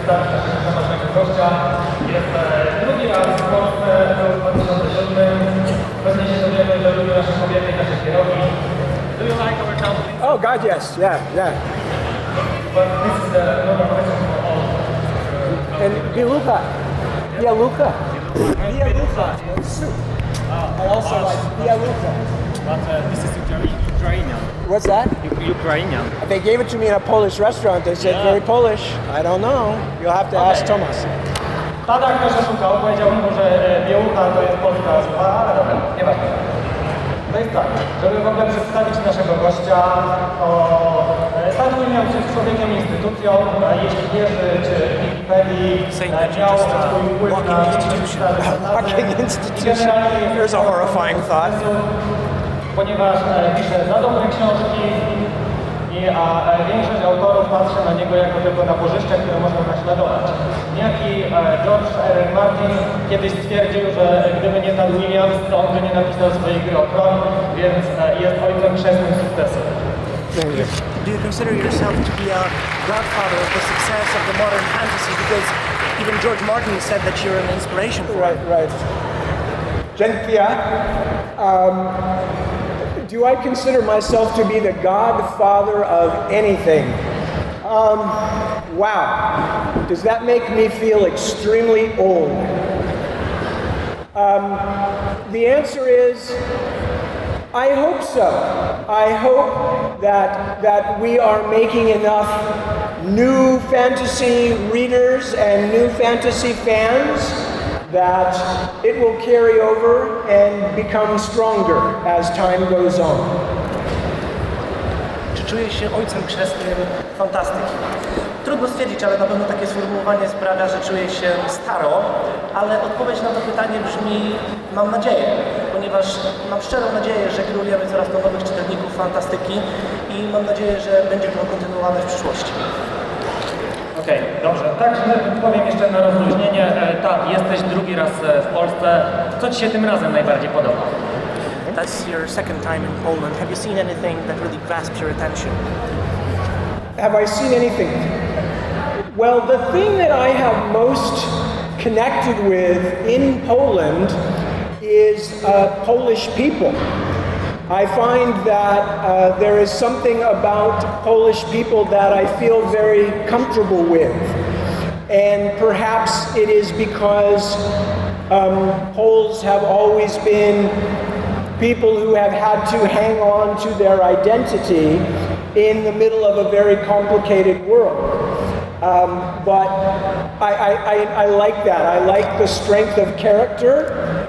przedstawić naszego ważnego gościa. Jest drugi raz w Polsce, w 2007. Pewnie się dowiemy, że lubią nasze kobiety i nasze kierowki. Do you like our company? Oh God, yes, yeah. But this is the normal question for all. And Bialuka. Bialuka. I also like Bialuka. But this is Ukrainian. What's that? Ukrainian. They gave it to me in a Polish restaurant. They said very Polish. I don't know. You'll have to ask Thomas. Tadek też oszukał, powiedział mu, że Białucha to jest polska nazwa, ale dobra, nieważne. To jest tak, żeby w ogóle przedstawić naszego gościa, to Tadem Williamsem jest człowiekiem, instytucją, jeśli wierzy, czy w Wikipedii miał swój wpływ na Walking institution. Here's a horrifying thought. Ponieważ pisze za dobre książki, a większość autorów patrzy na niego jako tylko na bożyszcze, które można naśladować. Niejaki George R.R. Martin kiedyś stwierdził, że gdyby nie Tadem Williams, to on by nie napisał swojej gry o Tron, więc jest ojcem chrzestnym sukcesu. Do you consider yourself to be a godfather of the success of the modern fantasy? Because even George Martin said that you're an inspiration for him. Right. Gentia. Do I consider myself to be the godfather of anything? Wow. Does that make me feel extremely old? The answer is, I hope so. I hope that we are making enough new fantasy readers and new fantasy fans that it will carry over and become stronger as time goes on. Czy czujesz się ojcem chrzestnym fantastyki? Trudno stwierdzić, ale na pewno takie sformułowanie sprawia, że czuję się staro, ale odpowiedź na to pytanie brzmi mam nadzieję, ponieważ mam szczerą nadzieję, że kierujemy coraz to nowych czytelników fantastyki i mam nadzieję, że będzie to kontynuowane w przyszłości. Okej, dobrze. Także powiem jeszcze na rozluźnienie. Tak, jesteś drugi raz w Polsce. Co Ci się tym razem najbardziej podoba? That's your second time in Poland. Have you seen anything that really grasps your attention? Have I seen anything? Well, the thing that I have most connected with in Poland is Polish people. I find that there is something about Polish people that I feel very comfortable with. And perhaps it is because Poles have always been people who have had to hang on to their identity in the middle of a very complicated world. But I like that. I like the strength of character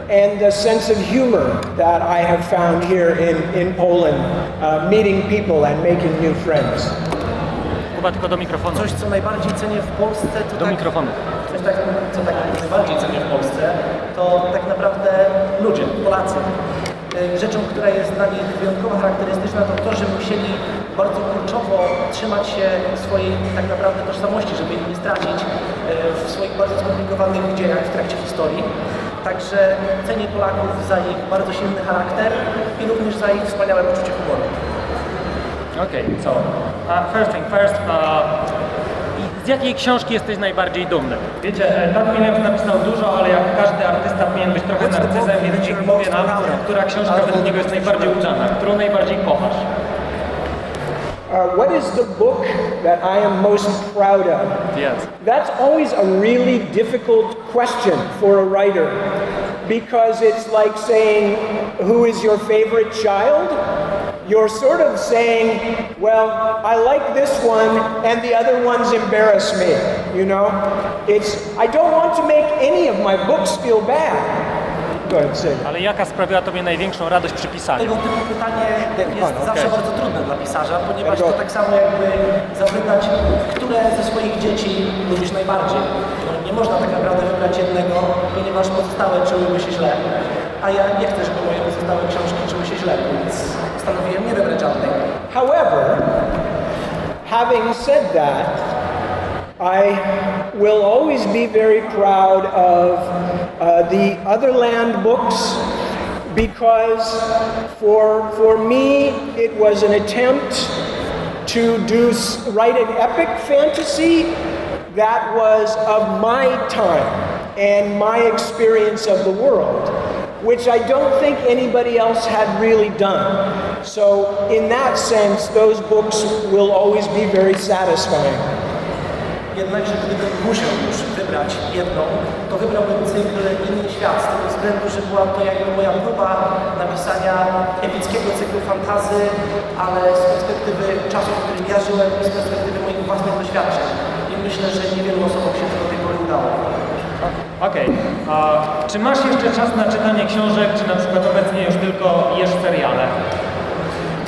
and the sense of humor that I have found here in Poland, meeting people and making new friends. Chyba tylko do mikrofonu. Coś, co najbardziej cenię w Polsce, to Do mikrofonu. Coś co najbardziej cenię w Polsce, to tak naprawdę ludzie, Polacy. Rzeczą, która jest dla nich wyjątkowo charakterystyczna, to to, że musieli bardzo kurczowo trzymać się swojej tak naprawdę tożsamości, żeby jej nie stracić w swoich bardzo skomplikowanych dziejach w trakcie historii. Także cenię Polaków za ich bardzo silny charakter i również za ich wspaniałe poczucie humoru. Okay, so first thing first, z jakiej książki jesteś najbardziej dumny? Wiecie, Tadem Williams napisał dużo, ale jak każdy artysta powinien być trochę narcyzem, więc niech powie nam, która książka według niego jest najbardziej udana, którą najbardziej kochasz. What is the book that I am most proud of? Yes. That's always a really difficult question for a writer, because it's like saying, who is your favorite child? You're sort of saying, well, I like this one and the other ones embarrass me, you know? I don't want to make any of my books feel bad. Go ahead, say. Ale jaka sprawiła Tobie największą radość przy pisaniu? Tego typu pytanie jest zawsze bardzo trudne dla pisarza, ponieważ to tak samo jakby zapytać, które ze swoich dzieci lubisz najbardziej. Nie można tak naprawdę wybrać jednego, ponieważ pozostałe czułyby się źle. A ja nie chcę, żeby moje pozostałe książki czuły się źle, więc postanowiłem nie wybrać żadnej. However, having said that, I will always be very proud of the Otherland books, because for me it was an attempt to write an epic fantasy that was of my time and my experience of the world, which I don't think anybody else had really done. So in that sense, those books will always be very satisfying. Jednakże gdybym musiał już wybrać jedną, to wybrałbym cykl Inny Świat, z tego względu, że była to jakby moja próba napisania epickiego cyklu fantasy, ale z perspektywy czasu, w którym ja żyłem i z perspektywy moich własnych doświadczeń. I myślę, że niewielu osobom się to do tej pory udało. Okej. A czy masz jeszcze czas na czytanie książek, czy na przykład obecnie już tylko jesz seriale?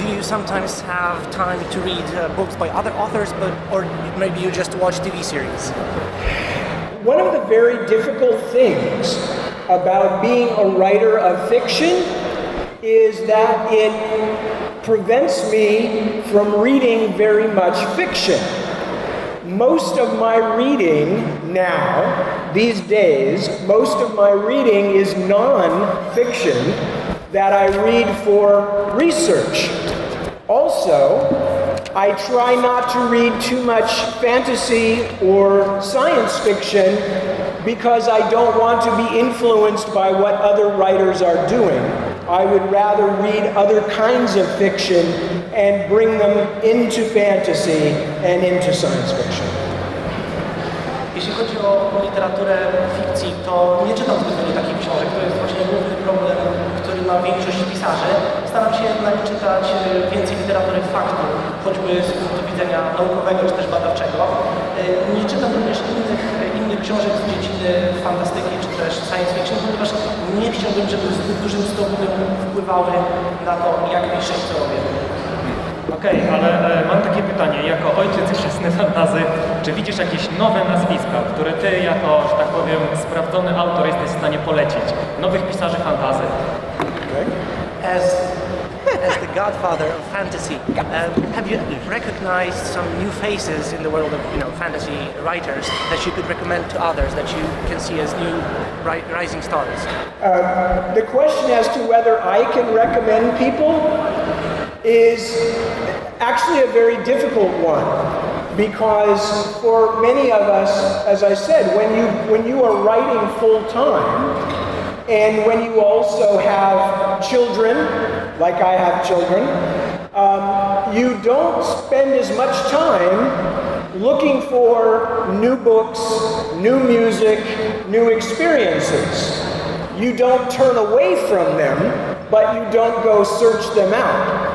Do you sometimes have time to read books by other authors, or maybe you just watch TV series? One of the very difficult things about being a writer of fiction is that it prevents me from reading very much fiction. Most of my reading now, these days, most of my reading is non-fiction that I read for research. Also, I try not to read too much fantasy or science fiction because I don't want to be influenced by what other writers are doing. I would rather read other kinds of fiction and bring them into fantasy and into science fiction. Jeśli chodzi o literaturę fikcji, to nie czytam zbyt wielu takich książek. To jest właśnie główny problem, który ma większość pisarzy. Staram się jednak czytać więcej literatury faktu, choćby z punktu widzenia naukowego czy też badawczego. Nie czytam również innych książek z dziedziny fantastyki czy też science fiction, ponieważ nie chciałbym, żeby w zbyt dużym stopniu wpływały na to, jak piszę i co robię. Okej, ale mam takie pytanie, jako ojciec chrzestny fantazy, czy widzisz jakieś nowe nazwiska, które ty jako, że tak powiem, sprawdzony autor jesteś w stanie polecić? Nowych pisarzy fantazy? As the godfather of fantasy, have you recognized some new faces in the world of fantasy writers that you could recommend to others that you can see as new rising stars? The question as to whether I can recommend people is actually a very difficult one, because for many of us, as I said, when you are writing full time and when you also have children, like I have children, you don't spend as much time looking for new books, new music, new experiences. You don't turn away from them, but you don't go search them out.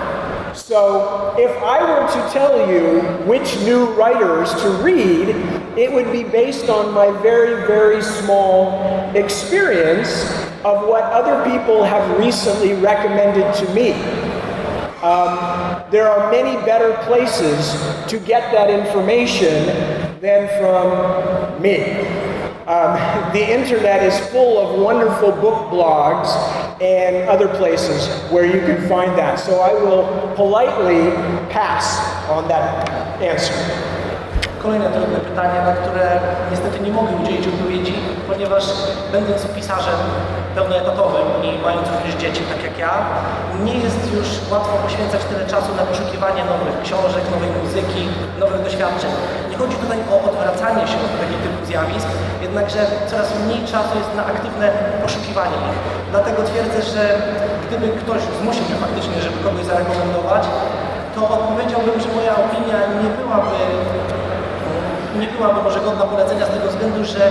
So if I were to tell you which new writers to read, it would be based on my very, very small experience of what other people have recently recommended to me. There are many better places to get that information than from me. The internet is full of wonderful book blogs and other places where you can find that. So I will politely pass on that answer. Kolejne trudne pytanie, na które niestety nie mogę udzielić odpowiedzi, ponieważ będąc pisarzem pełnoetatowym i mając również dzieci, tak jak ja, nie jest już łatwo poświęcać tyle czasu na poszukiwanie nowych książek, nowej muzyki, nowych doświadczeń. Nie chodzi tutaj o odwracanie się od tego typu zjawisk, jednakże coraz mniej czasu jest na aktywne poszukiwanie ich. Dlatego twierdzę, że gdyby ktoś zmusił mnie faktycznie, żeby kogoś zarekomendować, to odpowiedziałbym, że moja opinia nie byłaby może godna polecenia z tego względu, że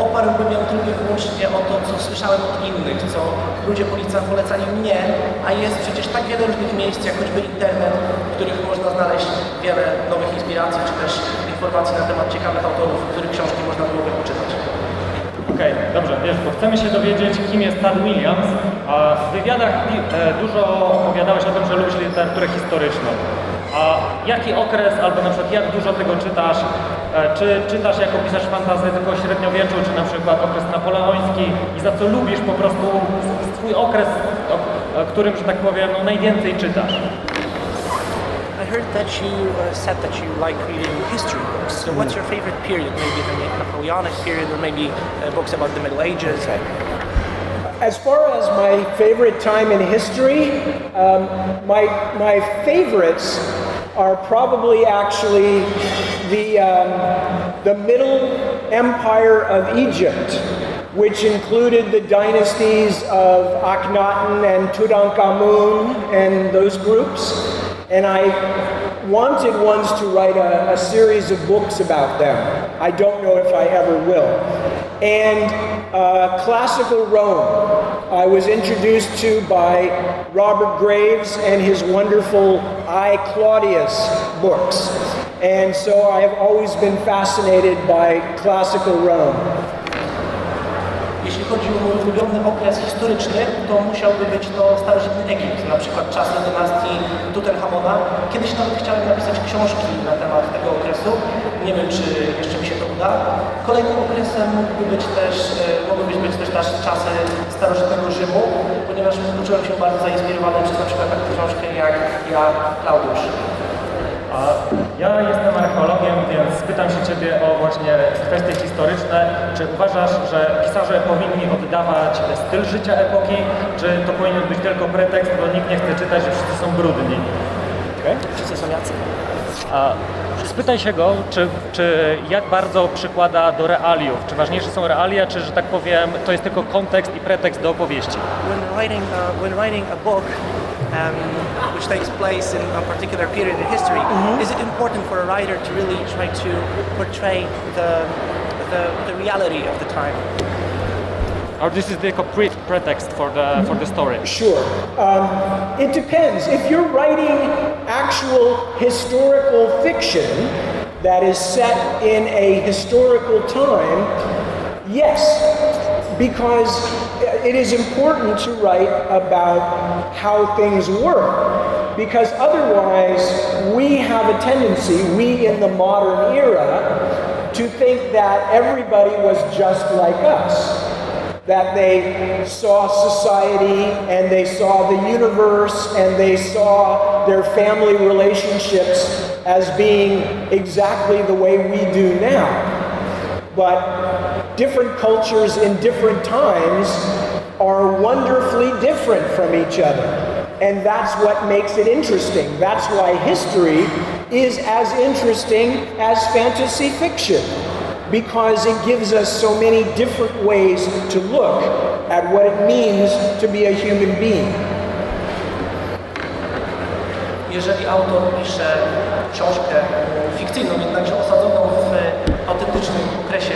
oparłbym ją tylko i wyłącznie o to, co słyszałem od innych, co ludzie polecali mnie, a jest przecież tak wiele różnych miejsc, jak choćby internet, w których można znaleźć wiele nowych inspiracji, czy też informacji na temat ciekawych autorów, których książki można byłoby poczytać. Okej, dobrze, wiesz, bo chcemy się dowiedzieć, kim jest Tadem Williams, a w wywiadach dużo opowiadałeś o tym, że lubisz literaturę historyczną. A jaki okres, albo na przykład jak dużo tego czytasz? Czy czytasz jako pisarz fantasy tylko o średniowieczu, czy na przykład okres napoleoński i za co lubisz po prostu swój okres, którym, że tak powiem, najwięcej czytasz? I heard that you said that you like reading history books. So what's your favorite period? Maybe the Napoleonic period, or maybe books about the Middle Ages? As far as my favorite time in history, my favorites are probably actually the Middle Empire of Egypt, which included the dynasties of Akhenaten and Tutankhamun and those groups. And I wanted once to write a series of books about them. I don't know if I ever will. And classical Rome, I was introduced to by Robert Graves and his wonderful I, Claudius books. And so I have always been fascinated by classical Rome. Jeśli chodzi o mój ulubiony okres historyczny, to musiałby być to starożytny Egipt, na przykład czasy dynastii Tutenchamona. Kiedyś nawet chciałem napisać książki na temat tego okresu. Nie wiem, czy jeszcze mi się to uda. Kolejnym okresem mogły być też czasy starożytnego Rzymu, ponieważ poczułem się bardzo zainspirowany przez na przykład taką książkę jak Ja, Klaudiusz. Ja jestem archeologiem, więc pytam się Ciebie o właśnie kwestie historyczne. Czy uważasz, że pisarze powinni oddawać styl życia epoki, czy to powinien być tylko pretekst, bo nikt nie chce czytać, że wszyscy są brudni? Okay. Wszyscy są jacy. Spytaj się go, czy jak bardzo przykłada do realiów. Czy ważniejsze są realia, czy, że tak powiem, to jest tylko kontekst i pretekst do opowieści? When writing a book, which takes place in a particular period in history, is it important for a writer to really try to portray the reality of the time? Or this is the pretext for the story? Sure. It depends. If you're writing actual historical fiction that is set in a historical time, yes, because it is important to write about how things were. Because otherwise, we have a tendency, we in the modern era, to think that everybody was just like us. That they saw society and they saw the universe and they saw their family relationships as being exactly the way we do now. But different cultures in different times are wonderfully different from each other. And that's what makes it interesting. That's why history is as interesting as fantasy fiction, because it gives us so many different ways to look at what it means to be a human being. Jeżeli autor pisze książkę fikcyjną, jednakże osadzoną w autentycznym okresie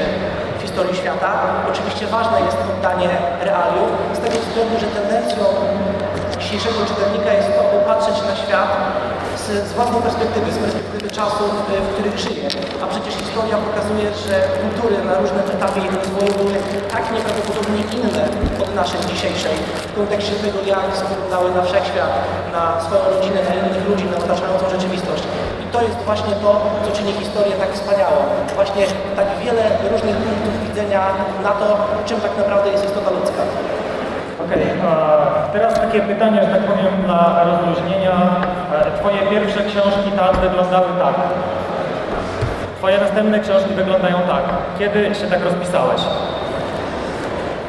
w historii świata, oczywiście ważne jest oddanie realiów, z tego względu, że tendencją dzisiejszego czytelnika jest to, by patrzeć na świat z własnej perspektywy, z perspektywy czasów, w których żyje. A przecież historia pokazuje, że kultury na różnym etapie ich rozwoju były tak nieprawdopodobnie inne od naszej dzisiejszej, w kontekście tego, jak spoglądały na wszechświat, na swoją rodzinę, na innych ludzi, na otaczającą rzeczywistość. I to jest właśnie to, co czyni historię tak wspaniałą. Właśnie tak wiele różnych punktów widzenia na to, czym tak naprawdę jest istota ludzka. Okej, teraz takie pytanie, że tak powiem, dla rozluźnienia. Twoje pierwsze książki wyglądały tak. Twoje następne książki wyglądają tak. Kiedy się tak rozpisałeś?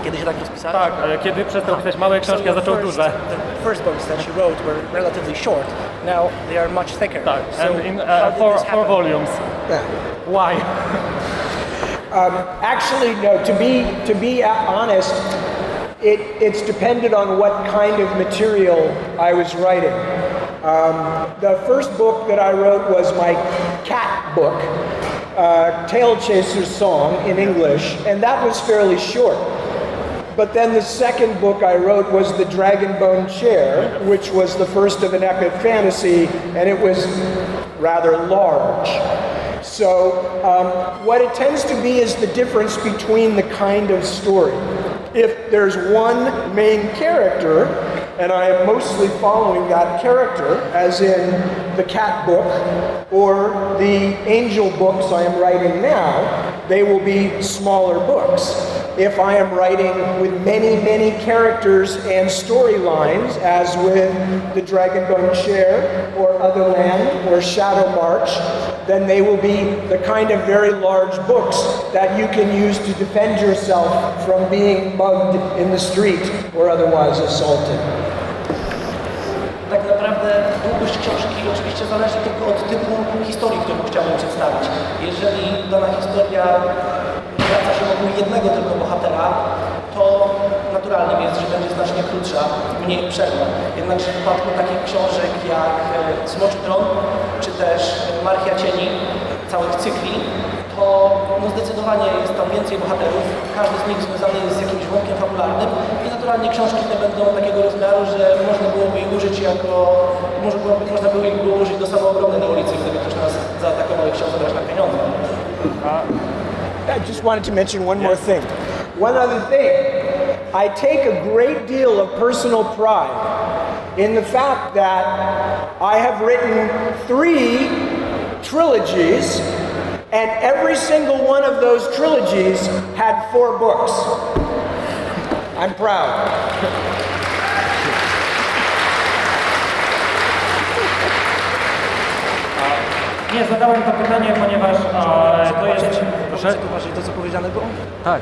Kiedy się tak rozpisałeś? Tak, kiedy przestał pisać małe książki, a zaczął duże. The first books that you wrote were relatively short. Now they are much thicker. Tak, So and in how did this four happen? volumes. Yeah. Why? Actually, no, to be honest, it's depended on what kind of material I was writing. The first book that I wrote was my cat book, Tail Chaser's Song in English, and that was fairly short. But then the second book I wrote was The Dragonbone Chair, which was the first of an epic fantasy, and it was rather large. So what it tends to be is the difference between the kind of story. If there's one main character, and I am mostly following that character, as in the cat book or the angel books I am writing now, they will be smaller books. If I am writing with many characters and storylines, as with The Dragonbone Chair or Otherland or Shadow March, then they will be the kind of very large books that you can use to defend yourself from being mugged in the street or otherwise assaulted. Tak naprawdę długość książki oczywiście oczywiście zależy tylko od typu historii, którą chciałbym przedstawić. Jeżeli dana historia obraca się wokół jednego tylko bohatera, to naturalnym jest, że będzie znacznie krótsza, mniej obszerna. Jednakże w przypadku takich książek jak Smoczy Tron, czy też Marchia Cieni, całych cykli, to no zdecydowanie jest tam więcej bohaterów, każdy z nich związany jest z jakimś wątkiem fabularnym i naturalnie książki te będą takiego rozmiaru, że można byłoby ich użyć można by ich było użyć do samoobrony na ulicy, gdyby ktoś nas zaatakował i chciał zabrać na pieniądze. I just wanted to mention one more thing. One other thing. I take a great deal of personal pride in the fact that I have written 3 trilogies, and every single one of those trilogies had 4 books. I'm proud. Nie, zadałem to pytanie, ponieważ to jest... Proszę zauważyć to, co powiedziane było? Tak.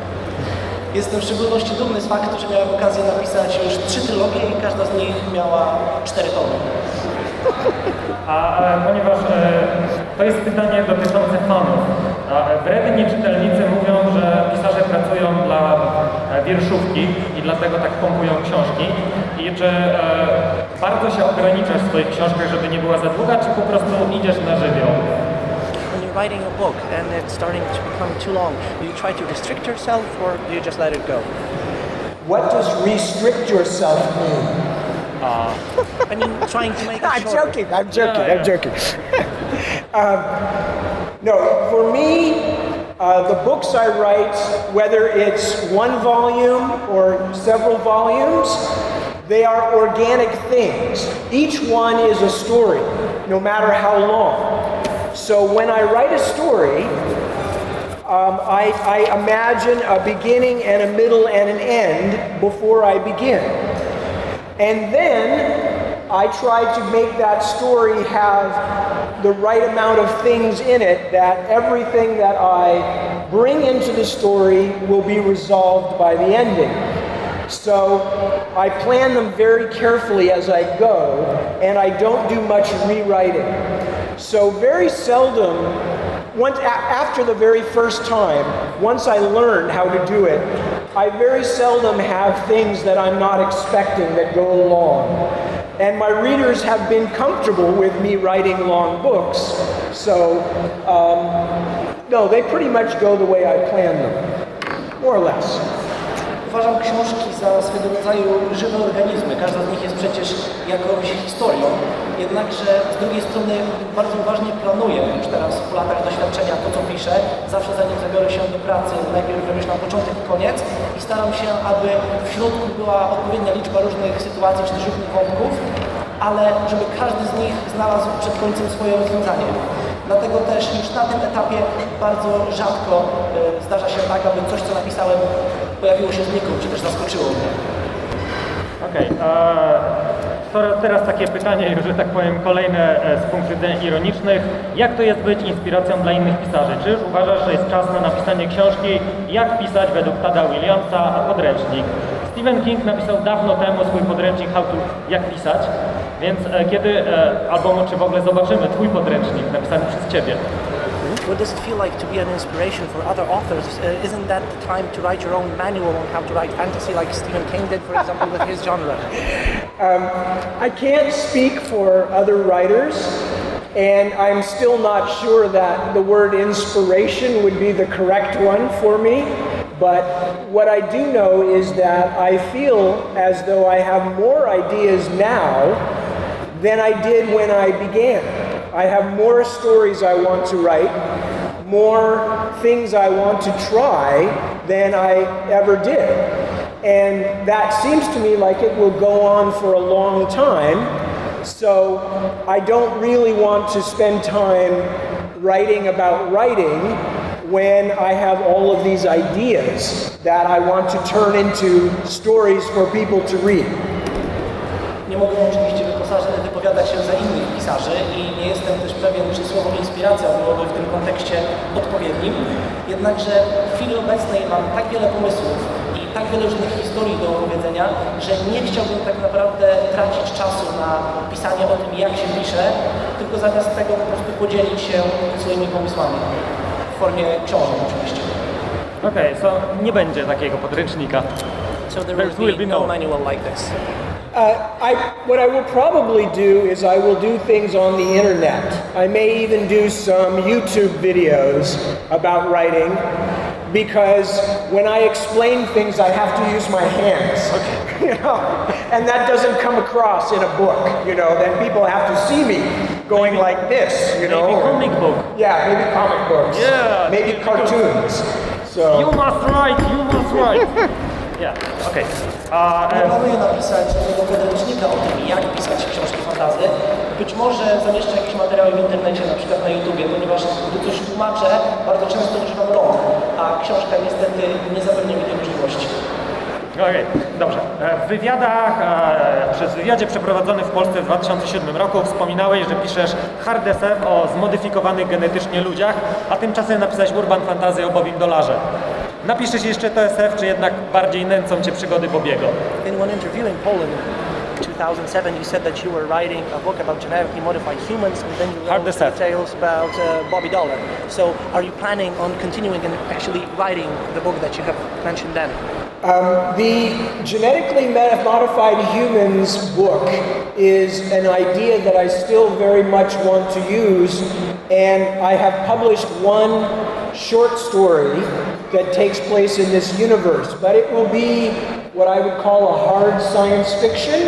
Jestem w szczególności dumny z faktu, że miałem okazję napisać już 3 trylogie i każda z nich miała 4 tomy. Ponieważ to jest pytanie dotyczące fanów. Wredni czytelnicy mówią, że pisarze pracują dla wierszówki i dlatego tak pompują książki. I czy bardzo się ograniczasz w swoich książkach, żeby nie była za długa, czy po prostu idziesz na żywioł? When you're writing a book and it's starting to become too long, do you try to restrict yourself or do you just let it go? What does restrict yourself mean? I mean, trying to make it I'm shorter. joking. I'm joking. No, for me, the books I write, whether it's 1 volume or several volumes, they are organic things. Each one is a story, no matter how long. So when I write a story, I imagine a beginning and a middle and an end before I begin. And then I try to make that story have the right amount of things in it that everything that I bring into the story will be resolved by the ending. So I plan them very carefully as I go, and I don't do much rewriting. So very seldom, after the very first time, once I learned how to do it, I very seldom have things that I'm not expecting that go along. And my readers have been comfortable with me writing long books. So, no, they pretty much go the way I planned them, more or less. Uważam książki za swego rodzaju żywe organizmy. Każda z nich jest przecież jakąś historią. Jednakże z drugiej strony bardzo uważnie planuję już teraz po latach doświadczenia to, co piszę. Zawsze zanim zabiorę się do pracy, najpierw wymyślam początek i koniec i staram się, aby w środku była odpowiednia liczba różnych sytuacji czy też różnych wątków, ale żeby każdy z nich znalazł przed końcem swoje rozwiązanie. Dlatego też już na tym etapie bardzo rzadko zdarza się tak, aby coś, co napisałem, pojawiło się znikąd, czy też zaskoczyło mnie. Okej, teraz takie pytanie, że tak powiem, kolejne z punktów ironicznych. Jak to jest być inspiracją dla innych pisarzy? Czy już uważasz, że jest czas na napisanie książki Jak pisać według Tadema Williamsa, a podręcznik? Stephen King napisał dawno temu swój podręcznik Jak pisać, więc kiedy, albo czy w ogóle zobaczymy Twój podręcznik napisany przez Ciebie? What does it feel like to be an inspiration for other authors? Isn't that the time to write your own manual on how to write fantasy like Stephen King did, for example, with his genre? I can't speak for other writers, and I'm still not sure that the word inspiration would be the correct one for me. But what I do know is that I feel as though I have more ideas now than I did when I began. I have more stories I want to write, more things I want to try than I ever did. And that seems to me like it will go on for a long time. So I don't really want to spend time writing about writing when I have all of these ideas that I want to turn into stories for people to read. Nie mogę oczywiście wypowiadać się za innych pisarzy i nie jestem też pewien, czy słowo inspiracja byłoby w tym kontekście odpowiednim. Jednakże w chwili obecnej mam tak wiele pomysłów i tak wiele różnych historii do opowiedzenia, że nie chciałbym tak naprawdę tracić czasu na pisanie o tym, jak się pisze, tylko zamiast tego po prostu podzielić się swoimi pomysłami. W formie książek oczywiście. Okej, so nie będzie takiego podręcznika. So there will be no manual like this. What I will probably do is I will do things on the internet. I may even do some YouTube videos about writing, because when I explain things, I have to use my hands. Okay. You know, and that doesn't come across in a book. You know, then people have to see me going like this. You know, Maybe comic book. Yeah, maybe comic books. Yeah, maybe cartoons. So You must write, you must write. Yeah, okej. Planuję napisać takiego podręcznika o tym, jak pisać książki fantasy. Być może zamieszczę jakieś materiały w internecie, na przykład na YouTubie, ponieważ gdy coś tłumaczę, bardzo często używam rąk, a książka niestety nie zapewnia mi tej możliwości. Okej, dobrze. Przez wywiadzie przeprowadzonym w Polsce w 2007 roku wspominałeś, że piszesz hard SF o zmodyfikowanych genetycznie ludziach, a tymczasem napisałeś urban fantasy o Bobim Dolarze. Napiszesz jeszcze to SF, czy jednak bardziej nęcą cię przygody Bobiego? In one interview in Poland, 2007, you said that you were writing a book about genetically modified humans, and then you wrote tales about Bobby Dollar. So, are you planning on continuing and actually writing the book that you have mentioned then? The genetically modified humans book is an idea that I still very much want to use, and I have published one short story that takes place in this universe, but it will be what I would call a hard science fiction,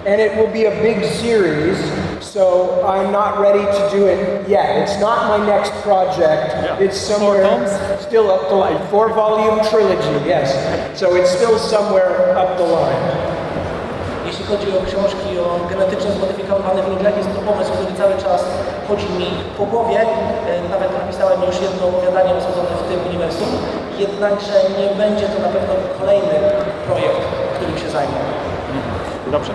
and it will be a big series, so I'm not ready to do it yet. It's not my next project. It's somewhere still up the line. 4-volume trilogy, yes. So it's still somewhere up the line. Jeśli chodzi o książki o genetycznie zmodyfikowanych ludziach, jest to pomysł, który cały czas chodzi mi po głowie. Nawet napisałem już jedno opowiadanie osadzone w tym uniwersum. Jednakże nie będzie to na pewno kolejny projekt, którym się zajmę. Dobrze.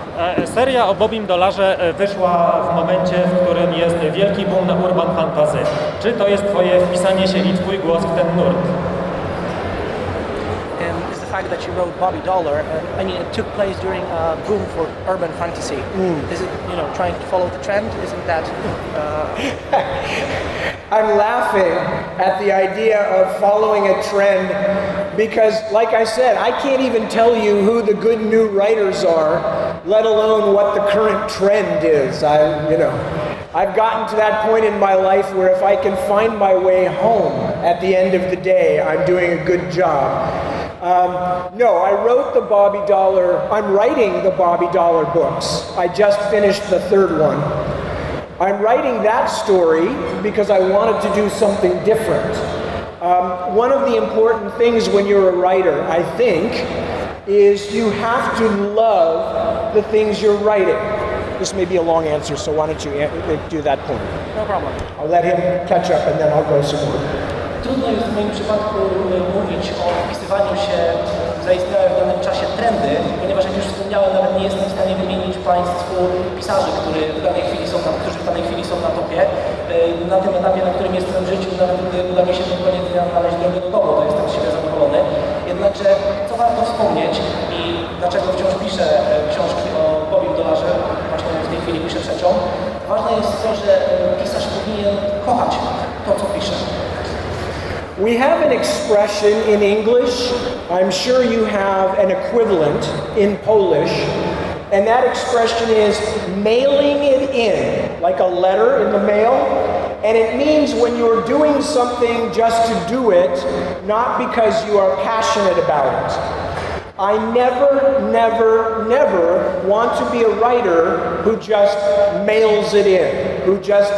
Seria o Bobim Dolarze wyszła w momencie, w którym jest wielki boom na urban fantasy. Czy to jest twoje wpisanie się i twój głos w ten nurt? Is the fact that you wrote Bobby Dollar, I mean, it took place during a boom for urban fantasy. Is it, trying to follow the trend? Isn't that... I'm laughing at the idea of following a trend because, like I said, I can't even tell you who the good new writers are, let alone what the current trend is. I've gotten to that point in my life where if I can find my way home at the end of the day, I'm doing a good job. No, I wrote the Bobby Dollar, I'm writing the Bobby Dollar books. I just finished the third one. I'm writing that story because I wanted to do something different. One of the important things when you're a writer, I think, is you have to love the things you're writing. This may be a long answer, so why don't you do that point? No problem. I'll let him catch up and then I'll go some more. Trudno jest w moim przypadku mówić o wpisywaniu się w zaistniałe w danym czasie trendy, ponieważ jak już wspomniałem, nawet nie jestem w stanie wymienić Państwu pisarzy, którzy w danej chwili są na topie. Na tym etapie, na którym jestem w życiu, nawet gdy uda mi się pod koniec dnia znaleźć drogę do domu, to jestem z siebie zadowolony. Jednakże, co warto wspomnieć i dlaczego wciąż piszę książki o Bobim Dolarze, właśnie w tej chwili piszę trzecią, ważne jest to, że pisarz powinien kochać to, co pisze. We have an expression in English, I'm sure you have an equivalent in Polish, and that expression is mailing it in, like a letter in the mail, and it means when you're doing something just to do it, not because you are passionate about it. I never want to be a writer who just mails it in, who just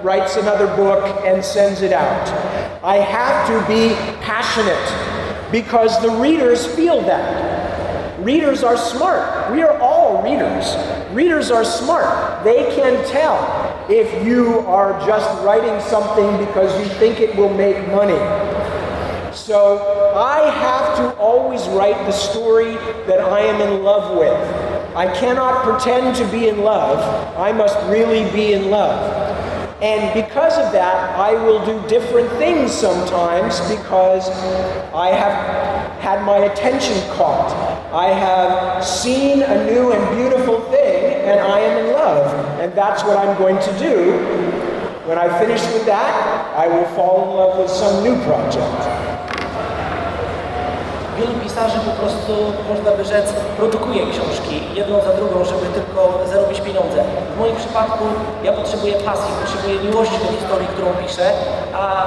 writes another book and sends it out. I have to be passionate because the readers feel that. Readers are smart. We are all readers. Readers are smart. They can tell if you are just writing something because you think it will make money. So I have to always write the story that I am in love with. I cannot pretend to be in love. I must really be in love. And because of that, I will do different things sometimes because I have had my attention caught. I have seen a new and beautiful thing and I am in love. And that's what I'm going to do. When I finish with that, I will fall in love with some new project. Wielu pisarzy po prostu, można by rzec, produkuje książki jedną za drugą, żeby tylko zarobić pieniądze. W moim przypadku ja potrzebuję pasji, potrzebuję miłości do historii, którą piszę, a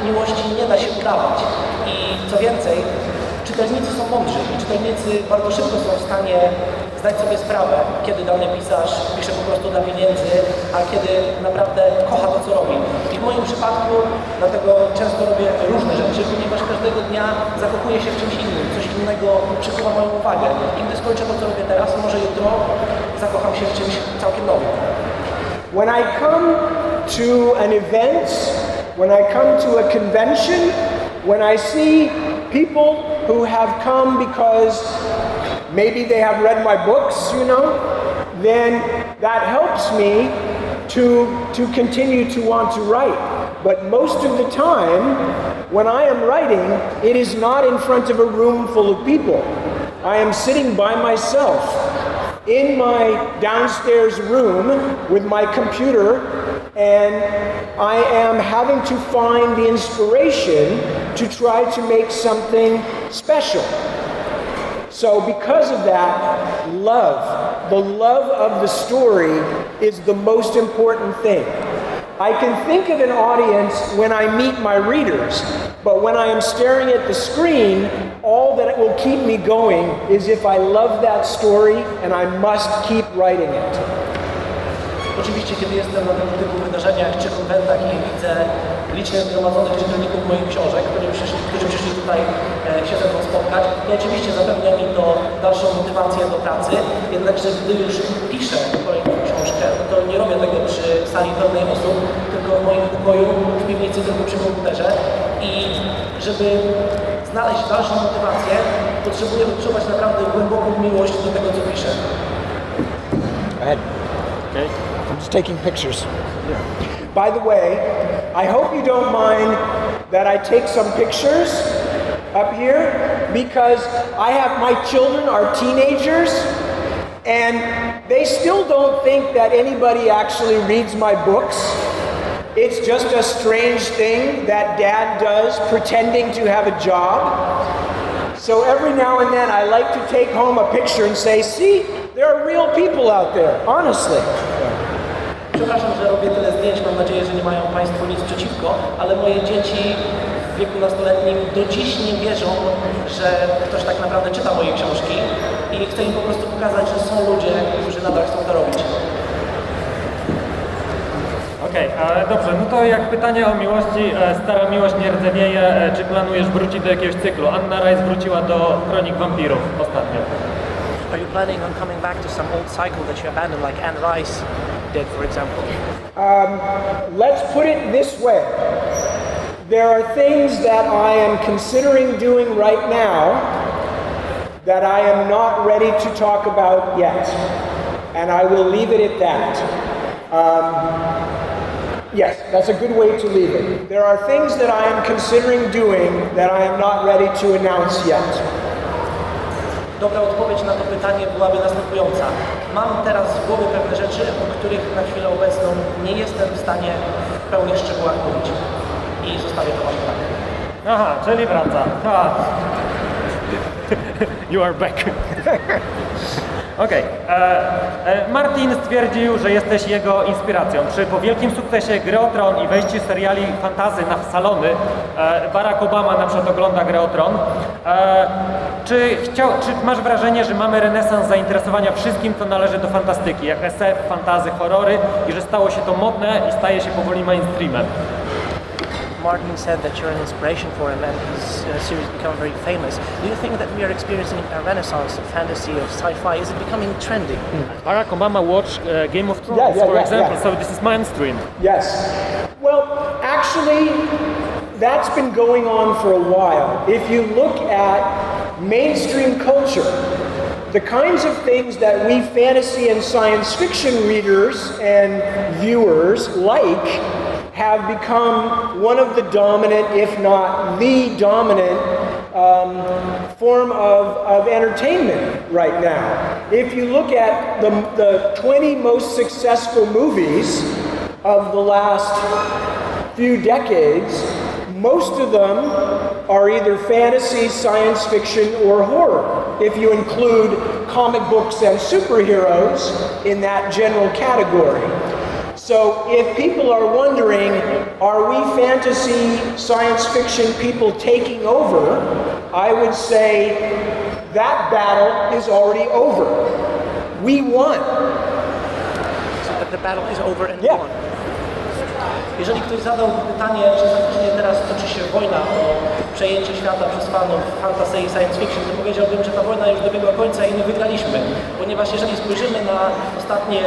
miłości nie da się udawać. I co więcej, czytelnicy są mądrzy i czytelnicy bardzo szybko są w stanie zdać sobie sprawę, kiedy dany pisarz pisze po prostu dla pieniędzy, a kiedy naprawdę kocha to, co robi. I w moim przypadku dlatego często robię różne rzeczy, ponieważ każdego dnia zakochuję się w czymś innym, coś innego przykuwa moją uwagę. I gdy skończę to, co robię teraz, może jutro zakocham się w czymś całkiem nowym. When I come to an event, when I come to a convention, when I see people who have come because maybe they have read my books, then that helps me to continue to want to write. But most of the time, when I am writing, it is not in front of a room full of people. I am sitting by myself in my downstairs room with my computer, and I am having to find the inspiration to try to make something special. So because of that, the love of the story is the most important thing. I can think of an audience when I meet my readers, but when I am staring at the screen, all that will keep me going is if I love that story and I must keep writing it. Oczywiście, kiedy jestem na tego typu wydarzeniach czy konwentach i widzę licznie zgromadzonych czytelników moich książek, którzy przyszli tutaj się ze mną spotkać, to oczywiście zapewnia mi to dalszą motywację do pracy, jednakże gdy już piszę kolejną książkę, to nie robię tego przy sali pełnej osób, tylko w moim pokoju, w piwnicy, tylko przy komputerze i żeby znaleźć dalszą motywację, potrzebuję odczuwać naprawdę głęboką miłość do tego, co piszę. Okay. I'm just taking pictures. By the way, I hope you don't mind that I take some pictures up here because I have my children are teenagers and they still don't think that anybody actually reads my books. It's just a strange thing that dad does pretending to have a job. So every now and then I like to take home a picture and say, see, there are real people out there, honestly. Przepraszam, że robię tyle zdjęć, mam nadzieję, że nie mają Państwo nic przeciwko, ale moje dzieci w wieku nastoletnim do dziś nie wierzą, że ktoś tak naprawdę czyta moje książki i chcę im po prostu pokazać, że są ludzie, którzy nadal chcą to robić. Okej, dobrze, no to jak pytanie o miłości, stara miłość nie rdzewieje, czy planujesz wrócić do jakiegoś cyklu? Anna Rice wróciła do Kronik Wampirów ostatnio. Are you planning on coming back to some old cycle that you abandoned, like Anne Rice did, for example? Let's put it this way. There are things that I am considering doing right now that I am not ready to talk about yet. And I will leave it at that. Yes, that's a good way to leave it. There are things that I am considering doing that I am not ready to announce yet. Dobra odpowiedź na to pytanie byłaby następująca. Mam teraz w głowie pewne rzeczy, o których na chwilę obecną nie jestem w stanie w pełnych szczegółach mówić. I zostawię to Wam pytanie. Aha, czyli wraca. You are back. Okej. Martin stwierdził, że jesteś jego inspiracją. Czy po wielkim sukcesie Gry o Tron i wejściu seriali fantasy na salony, Barack Obama na przykład ogląda Grę o Tron, czy masz wrażenie, że mamy renesans zainteresowania wszystkim, co należy do fantastyki, jak SF, fantasy, horrory i że stało się to modne i staje się powoli mainstreamem? Martin said that you're an inspiration for him and his series become very famous. Do you think that we are experiencing a renaissance of fantasy, of sci-fi? Is it becoming trendy? Barack Obama watched Game of Thrones, for example, so this is mainstream. Yes. Well, actually, that's been going on for a while. If you look at mainstream culture, the kinds of things that we fantasy and science fiction readers and viewers like have become one of the dominant, if not the dominant, form of entertainment right now. If you look at the 20 most successful movies of the last few decades, most of them are either fantasy, science fiction, or horror, if you include comic books and superheroes in that general category. So if people are wondering, are we fantasy, science fiction people taking over, I would say that battle is already over. We won. So that the battle is over and Yeah. won. Jeżeli ktoś zadał pytanie, czy faktycznie teraz toczy się wojna o przejęcie świata przez fanów fantasy i science fiction, to powiedziałbym, że ta wojna już dobiegła końca i my wygraliśmy. Ponieważ jeżeli spojrzymy na ostatnie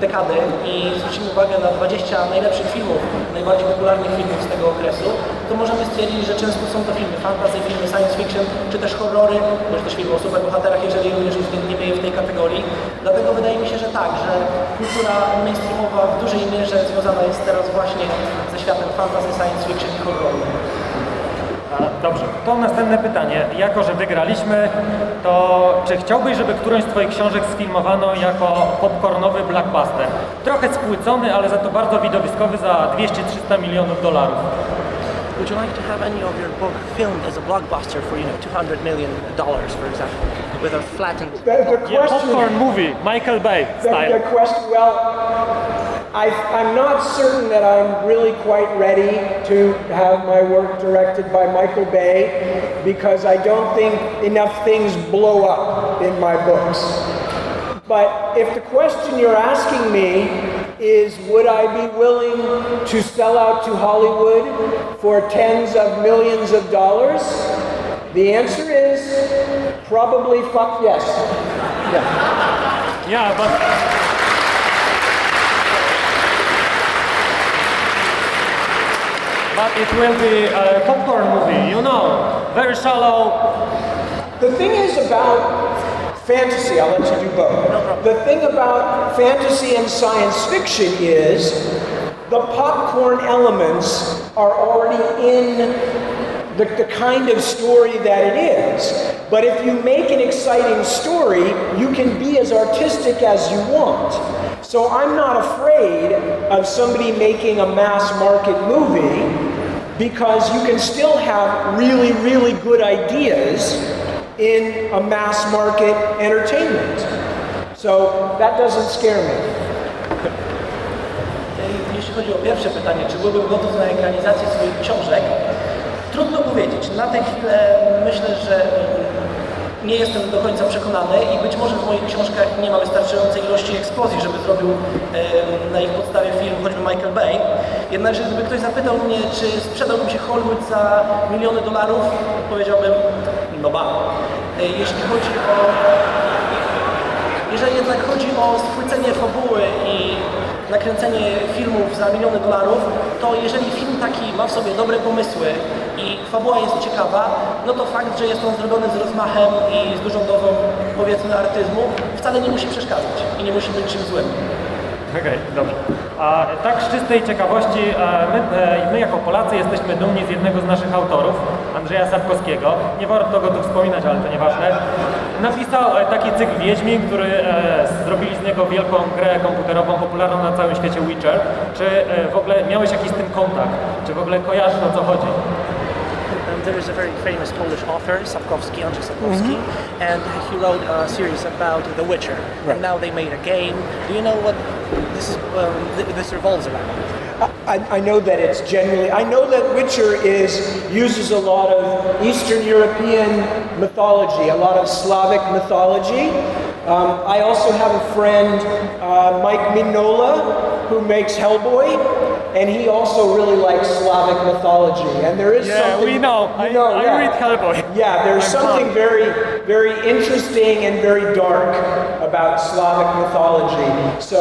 dekady i zwrócimy uwagę na 20 najlepszych filmów, najbardziej popularnych filmów z tego okresu, to możemy stwierdzić, że często są to filmy fantasy, filmy science fiction, czy też horrory, może też filmy o superbohaterach, jeżeli również uwzględnimy je w tej kategorii. Dlatego wydaje mi się, że tak, że kultura mainstreamowa w dużej mierze związana jest teraz właśnie ze światem fantasy, science fiction i horroru. Dobrze, to następne pytanie. Jako, że wygraliśmy, to czy chciałbyś, żeby którąś z Twoich książek sfilmowano jako popcornowy blockbuster? Trochę spłycony, ale za to bardzo widowiskowy za 200-300 milionów dolarów. Would you like to have any of your book filmed as a blockbuster for, $200 million, for example, with a flattened... The Yeah, question, popcorn movie, Michael Bay style. the question, well, I'm not certain that I'm really quite ready to have my work directed by Michael Bay because I don't think enough things blow up in my books. But if the question you're asking me is would I be willing to sell out to Hollywood for tens of millions of dollars, the answer is probably fuck yes. Yeah. Yeah, but it will be a popcorn movie, very shallow. The thing is about fantasy, I'll let you do both. The thing about fantasy and science fiction is the popcorn elements are already in the kind of story that it is. But if you make an exciting story, you can be as artistic as you want. So I'm not afraid of somebody making a mass market movie because you can still have really, really good ideas in a mass market entertainment. So that doesn't scare me. Jeśli chodzi o pierwsze pytanie, czy byłbym gotów na ekranizację swoich książek, trudno powiedzieć. Na tę chwilę myślę, że nie jestem do końca przekonany i być może w moich książkach nie ma wystarczającej ilości eksplozji, żeby zrobił na ich podstawie film choćby Michael Bay. Jednakże gdyby ktoś zapytał mnie, czy sprzedałbym się Hollywood za miliony dolarów, powiedziałbym, no ba. Jeżeli jednak chodzi o spłycenie fabuły i nakręcenie filmów za miliony dolarów, to jeżeli film taki ma w sobie dobre pomysły i fabuła jest ciekawa, no to fakt, że jest on zrobiony z rozmachem i z dużą dozą, powiedzmy, artyzmu, wcale nie musi przeszkadzać i nie musi być czymś złym. Okej, dobrze. A tak z czystej ciekawości, my jako Polacy jesteśmy dumni z jednego z naszych autorów, Andrzeja Sapkowskiego. Nie warto go tu wspominać, ale to nieważne. Napisał taki cykl Wiedźmin, który zrobili z niego wielką grę komputerową, popularną na całym świecie Witcher. Czy w ogóle miałeś jakiś z tym kontakt? Czy w ogóle kojarzysz, o co chodzi? There is a very famous Polish author, Andrzej Sapkowski, and he wrote a series about The Witcher. Right. And now they made a game. Do you know what this revolves around? I know that it's generally, I know that Witcher uses a lot of Eastern European mythology, a lot of Slavic mythology. I also have a friend, Mike Mignola, who makes Hellboy. and he also really likes Slavic mythology. And there is something... we know. I read Hellboy. Yeah, there's something very interesting and very dark about Slavic mythology. So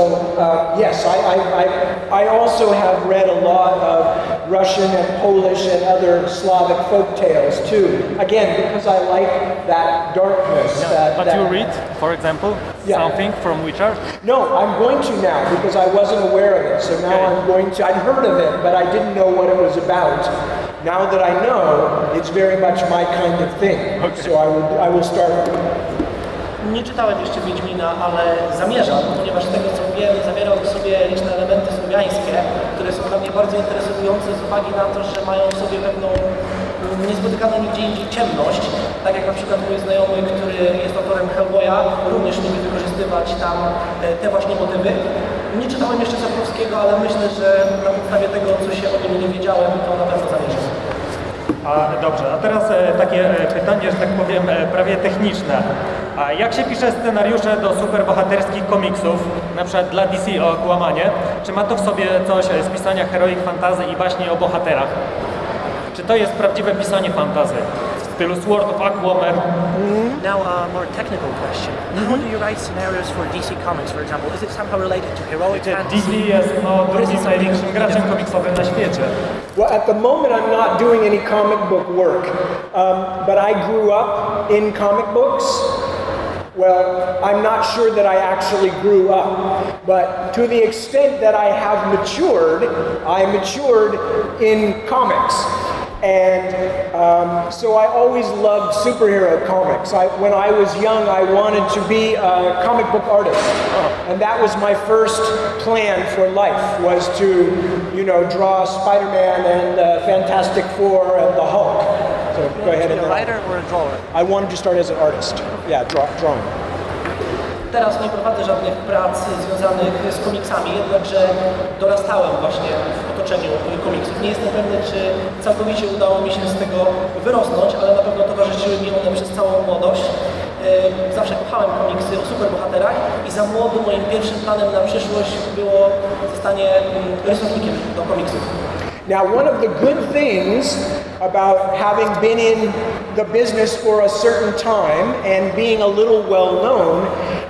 yes, I also have read a lot of Russian and Polish and other Slavic folk tales too. Again, because I like that darkness. But you read, for example, something from Witcher? No, I'm going to now because I wasn't aware of it. So now I'm going to. I'd heard of it, but I didn't know what it was about. Now that I know, it's very much my kind of thing. So I will start. Nie czytałem jeszcze Wiedźmina, ale zamierzam, ponieważ z tego co wiem, zawierał w sobie liczne elementy słowiańskie, które są dla mnie bardzo interesujące z uwagi na to, że mają w sobie pewną niespotykaną nigdzie indziej ciemność. Tak jak na przykład mój znajomy, który jest autorem Hellboya, również lubi wykorzystywać tam te właśnie motywy. Nie czytałem jeszcze Sapkowskiego, ale myślę, że na podstawie tego, co się o nim nie wiedziałem, to na pewno zamierzam. Dobrze, a teraz takie pytanie, że tak powiem, prawie techniczne. A jak się pisze scenariusze do superbohaterskich komiksów, na przykład dla DC o Aquamanie, czy ma to w sobie coś z pisania heroic fantasy i baśni o bohaterach? Czy to jest prawdziwe pisanie fantasy? W stylu Sword of Aquaman? Now a more technical question. How do you write scenarios for DC Comics, for example? Is it somehow related to heroic fantasy? DC jest drugim największym graczem komiksowym na świecie. Well, at the moment I'm not doing any comic book work, but I grew up in comic books. Well, I'm not sure that I actually grew up, but to the extent that I have matured, I matured in comics. And so I always loved superhero comics. When I was young, I wanted to be a comic book artist. And that was my first plan for life, was to, you know, draw Spider-Man and Fantastic Four and the Hulk. So go ahead and... A writer or a drawer? I wanted to start as an artist. Yeah, drawing. Teraz nie prowadzę żadnych prac związanych z komiksami, jednakże dorastałem właśnie w otoczeniu komiksów. Nie jestem pewny, czy całkowicie udało mi się z tego wyrosnąć, ale na pewno towarzyszyły mi one przez całą młodość. Zawsze kochałem komiksy o superbohaterach i za młodu moim pierwszym planem na przyszłość było zostanie rysownikiem do komiksów. Now, one of the good things about having been in the business for a certain time and being a little well known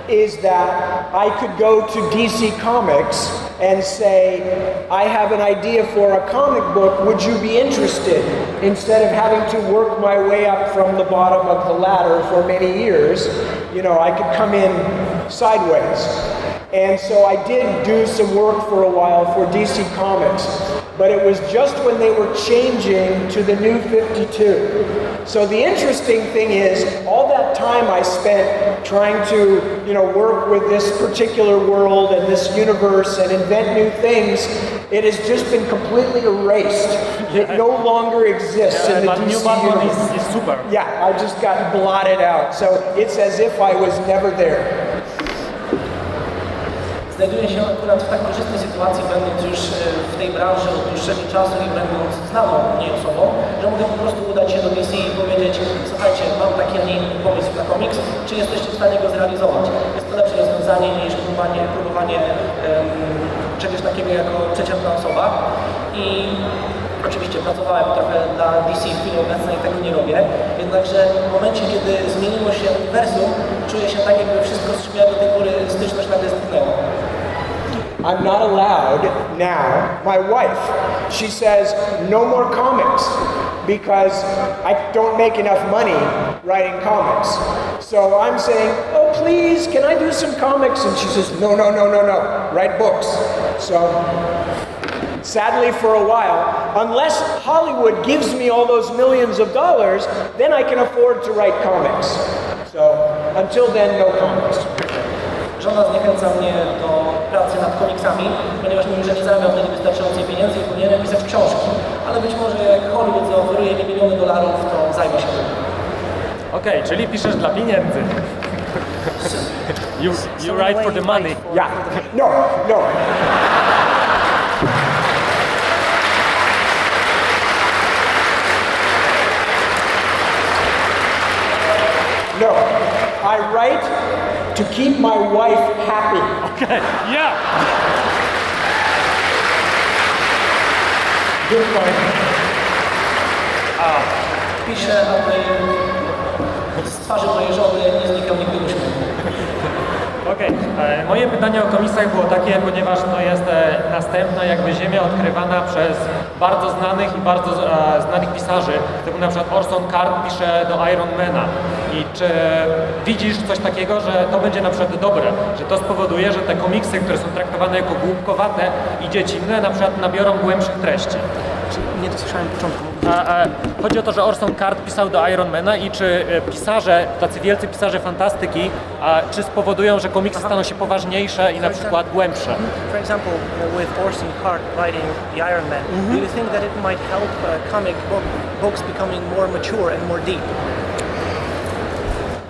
is that I could go to DC Comics and say, I have an idea for a comic book, would you be interested? Instead of having to work my way up from the bottom of the ladder for many years, you know, I could come in sideways. And so I did do some work for a while for DC Comics, but it was just when they were changing to the new 52. So the interesting thing is, all that time I spent trying to, you know, work with this particular world and this universe and invent new things, it has just been completely erased. It no longer exists in the DC universe. Is super. Yeah, I just got blotted out. So it's as if I was never there. Znajduję się akurat w tak korzystnej sytuacji, będąc już w tej branży od dłuższego czasu i będąc znaną mnie osobą, że mogę po prostu udać się do DC i powiedzieć: słuchajcie, mam taki, a nie inny pomysł na komiks, czy jesteście w stanie go zrealizować? Jest to lepsze rozwiązanie niż próbowanie czegoś takiego jako przeciętna osoba. I oczywiście pracowałem trochę dla DC w chwili obecnej, tego nie robię, jednakże w momencie, kiedy zmieniło się uniwersum, czuję się tak, jakby wszystko, z czym miałem do tej pory styczność, nagle zniknęło. I'm not allowed now. My wife, she says, no more comics because I don't make enough money writing comics. So I'm saying, oh please, can I do some comics? And she says, no, write books. So sadly for a while, unless Hollywood gives me all those millions of dollars, then I can afford to write comics. So until then, no comics. Żona zniechęca mnie do pracy nad komiksami, ponieważ mówi, że nie zarabiam na nie wystarczającej pieniędzy i powinienem pisać książki. Ale być może jak Hollywood zaoferuje mi miliony dolarów, to zajmę się tym. Okej, czyli piszesz dla pieniędzy. You write for the money. Yeah. No. No, I write to keep my wife happy. Okay, yeah. Good point. Piszę, aby z twarzy mojej żony nie znikał nigdy uśmiech. Okej. Moje pytanie o komiksach było takie, ponieważ to jest następna jakby ziemia odkrywana przez bardzo znanych i bardzo znanych pisarzy, typu na przykład Orson Card pisze do Ironmana. I czy widzisz coś takiego, że to będzie na przykład dobre, że to spowoduje, że te komiksy, które są traktowane jako głupkowate i dziecinne, na przykład nabiorą głębszych treści? Nie dosłyszałem początku. Chodzi o to, że Orson Card pisał do Ironmana i czy pisarze, tacy wielcy pisarze fantastyki, czy spowodują, że komiksy staną się poważniejsze i na przykład głębsze? For example, with Orson Card writing the Iron Man, do you think that it might help comic books becoming more mature and more deep?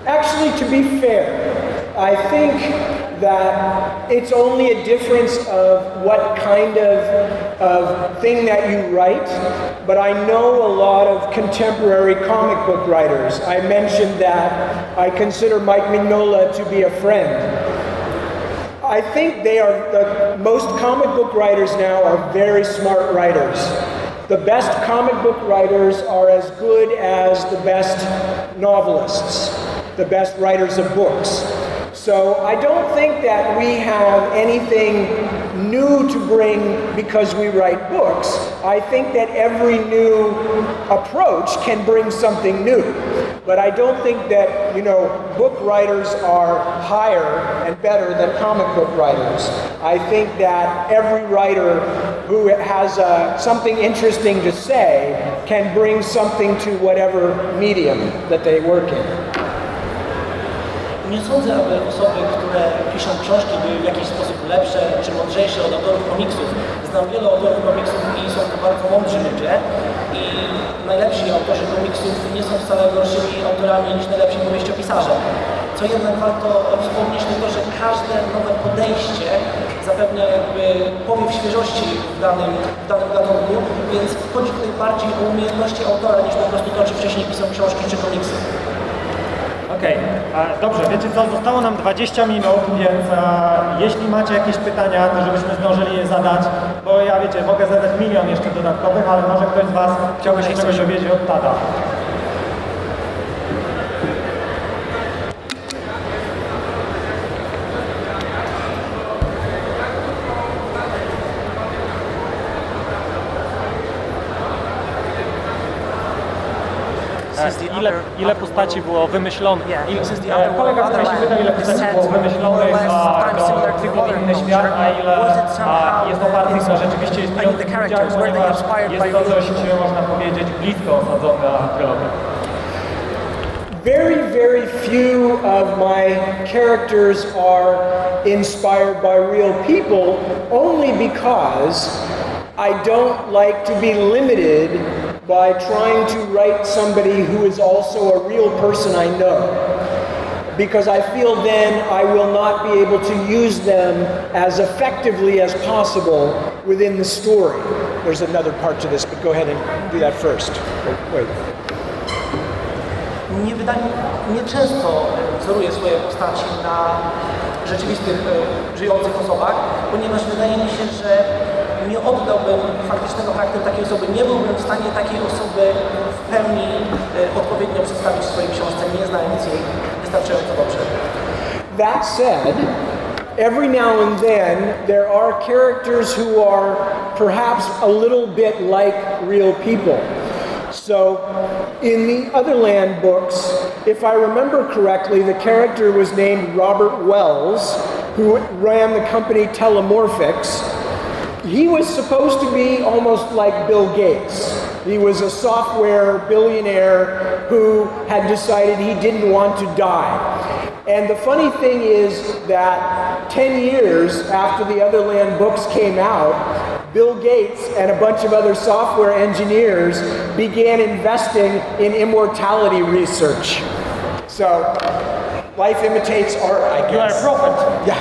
Actually, to be fair, I think that it's only a difference of what kind of thing that you write, but I know a lot of contemporary comic book writers. I mentioned that I consider Mike Mignola to be a friend. I think most comic book writers now are very smart writers. The best comic book writers are as good as the best novelists, the best writers of books. So I don't think that we have anything new to bring because we write books. I think that every new approach can bring something new. But I don't think that, book writers are higher and better than comic book writers. I think that every writer who has something interesting to say can bring something to whatever medium that they work in. Nie sądzę, aby osoby, które piszą książki, były w jakiś sposób lepsze czy mądrzejsze od autorów komiksów. Znam wielu autorów komiksów i są to bardzo mądrzy ludzie. I najlepsi autorzy komiksów nie są wcale gorszymi autorami niż najlepsi powieściopisarze. Co jednak warto wspomnieć, to to, że każde nowe podejście zapewnia jakby powiew świeżości w danym gatunku, więc chodzi tutaj bardziej o umiejętności autora niż po prostu to, czy wcześniej pisał książki czy komiksy. Okej, dobrze, wiecie co, zostało nam 20 minut, więc jeśli macie jakieś pytania, to żebyśmy zdążyli je zadać, bo ja wiecie, mogę zadać milion jeszcze dodatkowych, ale może ktoś z Was chciałby się czegoś dowiedzieć od Tada. Ile postaci było wymyślonych? Kolega tutaj się pytał, ile postaci było wymyślonych do cyklu Inny Świat, a ile jest opartych na rzeczywiście istniejących ludziach, ponieważ jest to dość, można powiedzieć, blisko osadzone na trylogię. Very, very few of my characters are inspired by real people, only because I don't like to be limited by trying to write somebody who is also a real person I know. Because I feel then I will not be able to use them as effectively as possible within the story. There's another part to this, but go ahead and do that first. Wait. Nieczęsto wzoruję swoje postaci na rzeczywistych, żyjących osobach, ponieważ wydaje mi się, że nie oddałbym faktycznego charakteru takiej osoby, nie byłbym w stanie takiej osoby w pełni odpowiednio przedstawić w swojej książce, nie znając jej wystarczająco dobrze. That said, every now and then there are characters who are perhaps a little bit like real people. So, in the Otherland books, if I remember correctly, the character was named Robert Wells, who ran the company Telemorphics. He was supposed to be almost like Bill Gates. He was a software billionaire who had decided he didn't want to die. And the funny thing is that 10 years after the Otherland books came out, Bill Gates and a bunch of other software engineers began investing in immortality research. So, life imitates art, I guess. You are a prophet. Yeah.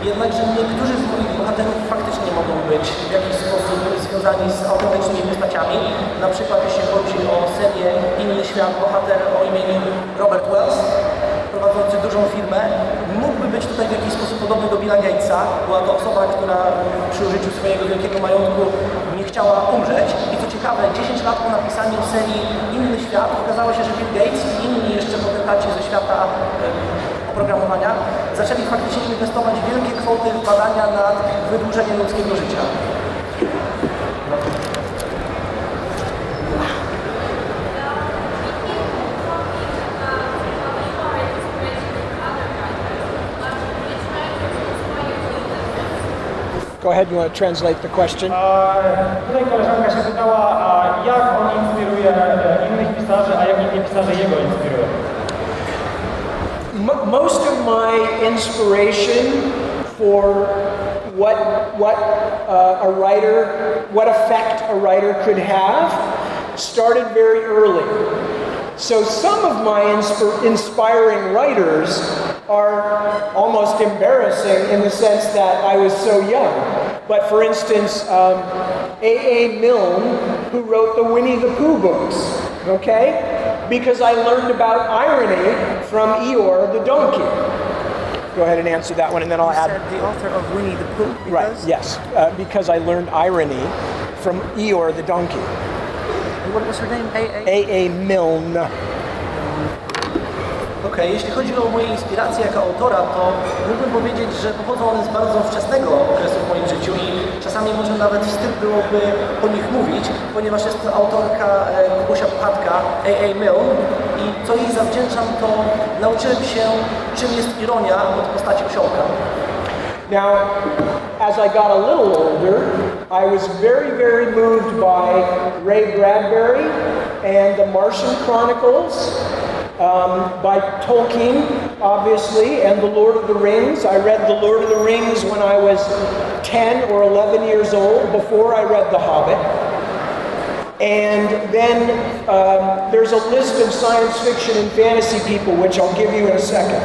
Jednakże niektórzy z moich bohaterów faktycznie mogą być w jakiś sposób związani z autentycznymi postaciami. Na przykład jeśli chodzi o serię Inny Świat, bohater o imieniu Robert Wells prowadzący dużą firmę, mógłby być tutaj w jakiś sposób podobny do Billa Gatesa. Była to osoba, która przy użyciu swojego wielkiego majątku nie chciała umrzeć. I co ciekawe, 10 lat po napisaniu serii Inny Świat okazało się, że Bill Gates i inni jeszcze potentaci ze świata oprogramowania zaczęli faktycznie inwestować wielkie kwoty w badania nad wydłużeniem ludzkiego życia. Go ahead, you want to translate the question? Tutaj koleżanka się pytała, jak on inspiruje innych pisarzy, a jak inni pisarze jego inspirują. Most of my inspiration for what effect a writer could have started very early. So some of my inspiring writers are almost embarrassing in the sense that I was so young. But for instance, A.A. Milne, who wrote the Winnie the Pooh books, okay? Because I learned about irony from Eeyore the donkey. Go ahead and answer that one, and then I'll add. You said the author of Winnie the Pooh? Right, yes, because I learned irony from Eeyore the donkey. What was her name? A.A. Milne. Okej, jeśli chodzi o moje inspiracje jako autora, to mógłbym powiedzieć, że pochodzą one z bardzo wczesnego okresu w moim życiu i czasami może nawet wstyd byłoby o nich mówić, ponieważ jest to autorka Kubusia Puchatka, A.A. Milne, i co jej zawdzięczam, to nauczyłem się, czym jest ironia od postaci osiołka. Now, as I got a little older, I was very, very moved by Ray Bradbury and the Martian Chronicles, by Tolkien, obviously, and The Lord of the Rings. I read The Lord of the Rings when I was 10 or 11 years old, before I read The Hobbit. And then there's a list of science fiction and fantasy people, which I'll give you in a second.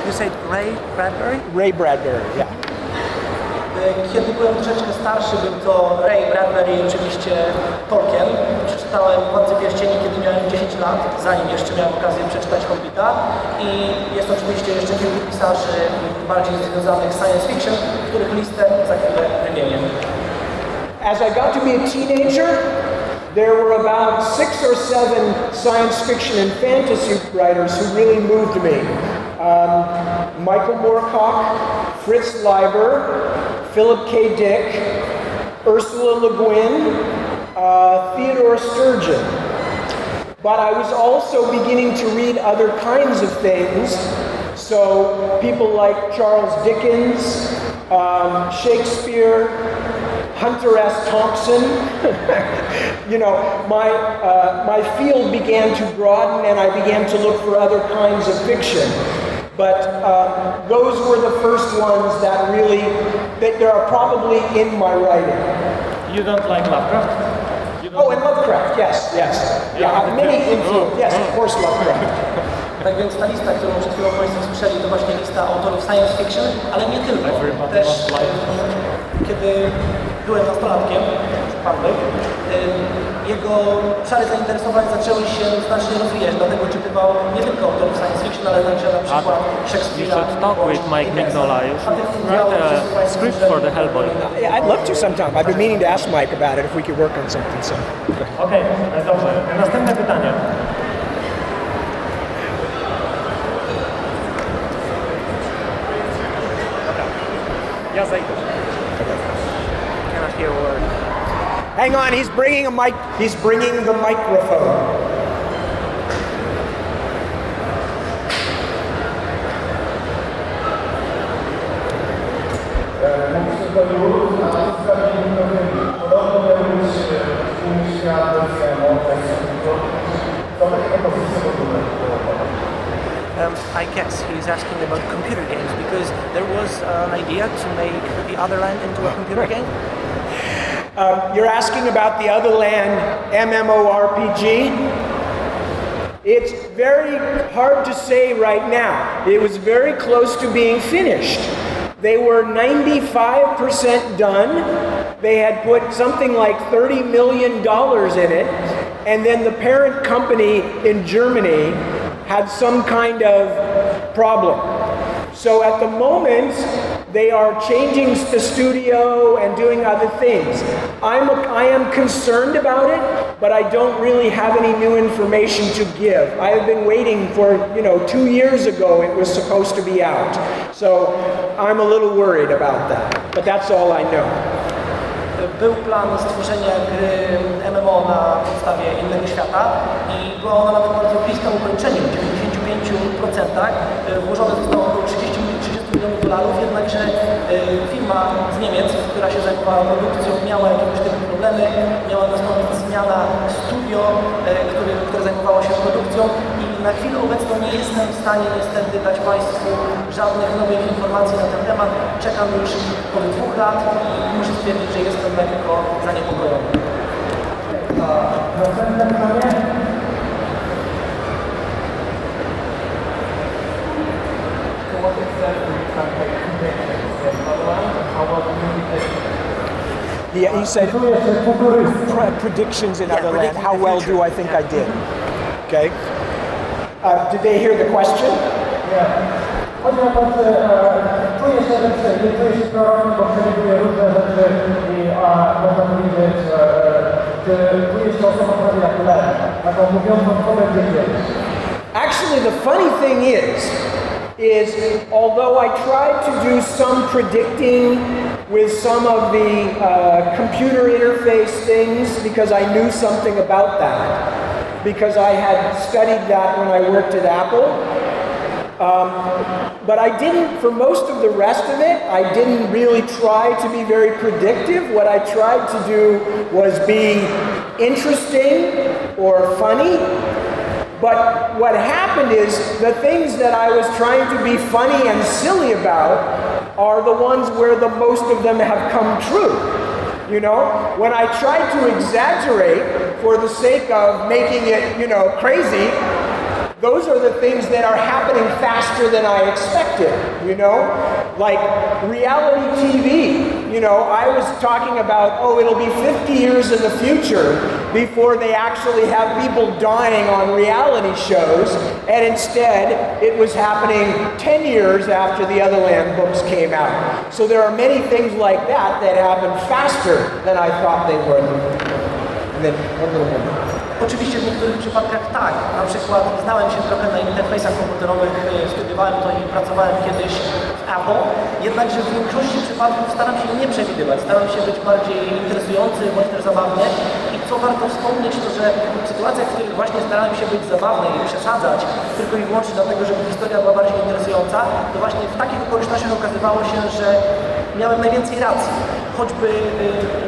You said Ray Bradbury? Ray Bradbury, yeah. Kiedy byłem troszeczkę starszy, był to Ray Bradbury i oczywiście Tolkien. Przeczytałem Władcę Pierścieni, kiedy miałem 10 lat, zanim jeszcze miałem okazję przeczytać Hobbita. I jest oczywiście jeszcze kilku pisarzy bardziej związanych z science fiction, których listę za chwilę wymienię. As I got to be a teenager, there were about 6 or 7 science fiction and fantasy writers who really moved me. Michael Moorcock, Fritz Leiber, Philip K. Dick, Ursula Le Guin, Theodore Sturgeon. But I was also beginning to read other kinds of things. So people like Charles Dickens, Shakespeare, Hunter S. Thompson. You know, my field began to broaden and I began to look for other kinds of fiction. But those were the first ones that really, that are probably in my writing. You don't like Lovecraft? Oh, and Lovecraft, yes. Yeah, many influences, yes, of course Lovecraft. Tak więc ta lista, którą przed chwilą Państwo słyszeli, to właśnie lista autorów science fiction, ale nie tylko. Też kiedy byłem nastolatkiem, jego obszary zainteresowań zaczęły się znacznie rozwijać, dlatego czytywał nie tylko autorów science fiction, ale także na przykład Szekspira. You should talk with Mike Mignola. You should write a script for the Hellboy. I'd love to sometime. I've been meaning to ask Mike about it if we could work on something. So. Okej, dobrze. Następne pytanie. Ja zejdę. Cannot hear a word. Hang on, he's bringing a mic. He's bringing the microphone. I guess he's asking about computer games because there was an idea to make The Otherland into a computer game. You're asking about the Otherland MMORPG? It's very hard to say right now. It was very close to being finished. They were 95% done. They had put something like $30 million in it. And then the parent company in Germany had some kind of problem. So at the moment, they are changing the studio and doing other things. I am concerned about it, but I don't really have any new information to give. I have been waiting for, 2 years ago it was supposed to be out. So I'm a little worried about that, but that's all I know. Był plan stworzenia gry MMO na podstawie innego świata i była ona nawet bardzo bliska ukończeniu, w 95%. Włożone zostało około 30 milionów dolarów, jednakże firma z Niemiec, która się zajmowała produkcją, miała jakieś typu problemy, miała nastąpić zmiana studio, które zajmowało się produkcją i na chwilę obecną nie jestem w stanie niestety dać Państwu żadnych nowych informacji na ten temat. Czekam już od 2 lat i muszę stwierdzić, że jestem lekko zaniepokojony. Następne pytanie. He said predictions in Otherland. How well do I think I did? Okay. Did they hear the question? Chodzi o to, czy czuje się prorokiem, bo przewiduje różne rzeczy i można powiedzieć, czy czuje się osobą prawie jak lew, taką mówiącą, co będzie kiedyś. Actually, the funny thing is although I tried to do some predicting with some of the computer interface things because I knew something about that, because I had studied that when I worked at Apple. But I didn't, for most of the rest of it, I didn't really try to be very predictive. What I tried to do was be interesting or funny. But what happened is the things that I was trying to be funny and silly about are the ones where the most of them have come true. When I tried to exaggerate for the sake of making it, crazy, those are the things that are happening faster than I expected, Like reality TV, I was talking about, it'll be 50 years in the future before they actually have people dying on reality shows, and instead it was happening 10 years after the Otherland books came out. So there are many things like that happen faster than I thought they would. And then one little more. Oczywiście w niektórych przypadkach tak. Na przykład znałem się trochę na interfejsach komputerowych, studiowałem to i pracowałem kiedyś w Apple, jednakże w większości przypadków staram się nie przewidywać, staram się być bardziej interesujący, bądź też zabawny i co warto wspomnieć, to że w sytuacjach, w których właśnie starałem się być zabawny i przesadzać tylko i wyłącznie dlatego, żeby historia była bardziej interesująca, to właśnie w takich okolicznościach okazywało się, że miałem najwięcej racji. Choćby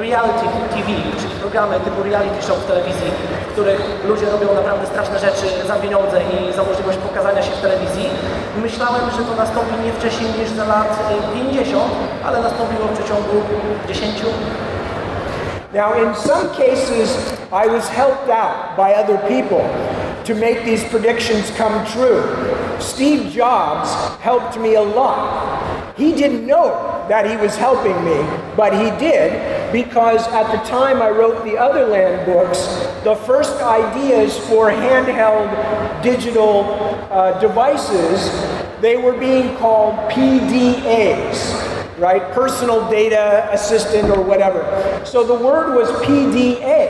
reality TV, czyli programy typu reality show w telewizji, w których ludzie robią naprawdę straszne rzeczy za pieniądze i za możliwość pokazania się w telewizji. Myślałem, że to nastąpi nie wcześniej niż za lat 50, ale nastąpiło w przeciągu 10. Now, in some cases, I was helped out by other people to make these predictions come true. Steve Jobs helped me a lot. He didn't know that he was helping me, but he did, because at the time I wrote the Otherland books, the first ideas for handheld digital devices, they were being called PDAs, right? Personal Data Assistant or whatever. So the word was PDA.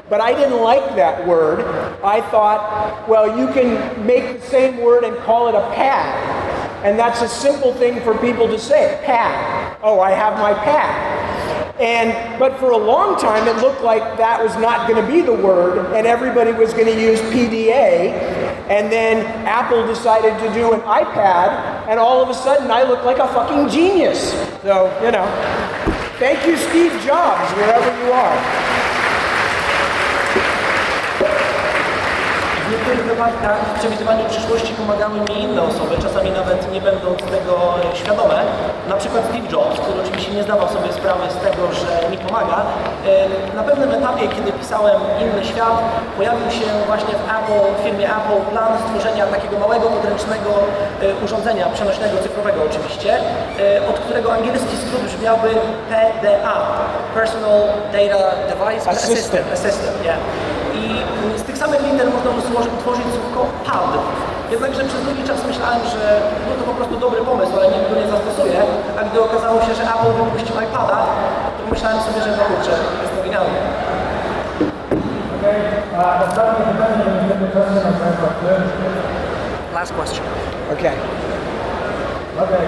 But I didn't like that word. I thought, well, you can make the same word and call it a pad. And that's a simple thing for people to say, pad. Oh, I have my pad. But for a long time, it looked like that was not going to be the word, and everybody was going to use PDA. And then Apple decided to do an iPad, and all of a sudden, I look like a fucking genius. So, thank you, Steve Jobs, wherever you are. W niektórych wypadkach w przewidywaniu przyszłości pomagały mi inne osoby, czasami nawet nie będąc tego świadome. Na przykład Steve Jobs, który oczywiście nie zdawał sobie sprawy z tego, że mi pomaga. Na pewnym etapie, kiedy pisałem Inny Świat, pojawił się właśnie w firmie Apple plan stworzenia takiego małego, podręcznego urządzenia przenośnego, cyfrowego oczywiście, od którego angielski skrót brzmiałby PDA, Personal Data Device Assistant. Yeah. I z tych samych liter można było utworzyć słówko PAD, Jednakże przez długi czas myślałem, że no to po prostu dobry pomysł, ale nikt go nie zastosuje, a gdy okazało się, że Apple wypuścił iPada, to myślałem sobie, że no kurczę, jest to genialne. Okej, a ostatnie pytanie, bo niestety czas się nam kończy. Last question. Okay. Okej.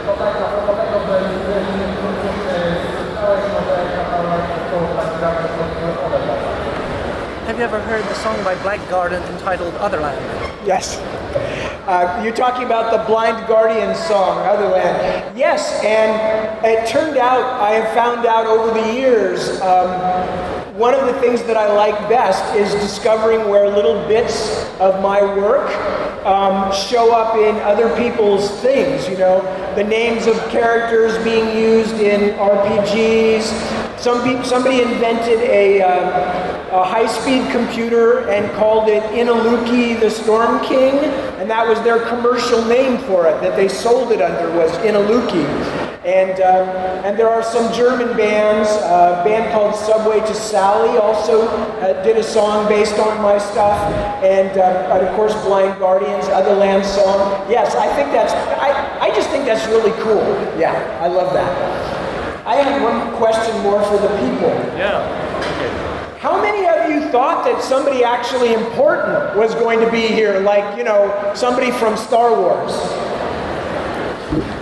To tak, a propos tego, że słyszałeś może kawałek nagranie spotkania. Have you ever heard the song by Blackguard entitled Otherland? Yes. You're talking about the Blind Guardian song, Otherland. Yes, and it turned out, I have found out over the years, one of the things that I like best is discovering where little bits of my work show up in other people's things, you know, the names of characters being used in RPGs. Somebody invented a high-speed computer and called it Inaluki the Storm King, and that was their commercial name for it, that they sold it under, was Inaluki. And there are some German bands, a band called Subway to Sally also did a song based on my stuff, and of course Blind Guardian's Otherland song. Yes, I think I just think that's really cool. Yeah, I love that. I have one question more for the people. Yeah. Okay. How many of you thought that somebody actually important was going to be here, like, you know, somebody from Star Wars?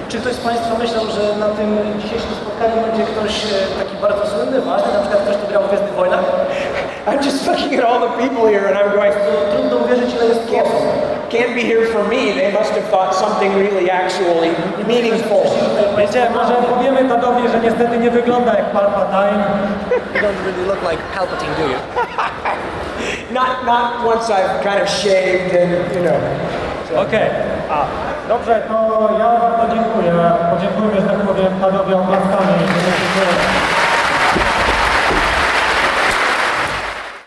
Czy ktoś z Państwa myślał, że na tym dzisiejszym spotkaniu będzie ktoś taki bardzo słynny, ważny, na przykład ktoś, kto grał w Gwiezdnych Wojnach? I'm just looking at all the people here and I'm going, To trudno uwierzyć, ile jest can't, osób. can't be here for me. They must have thought something really actually meaningful. Wiecie, może powiemy Tadowi, że niestety nie wygląda jak Palpatine. You don't really look like Palpatine, do you? Not once I've kind of shaved and, you know. Okej. Dobrze, to ja bardzo dziękuję. Podziękujemy, że tak powiem, Tadowi oklaskami.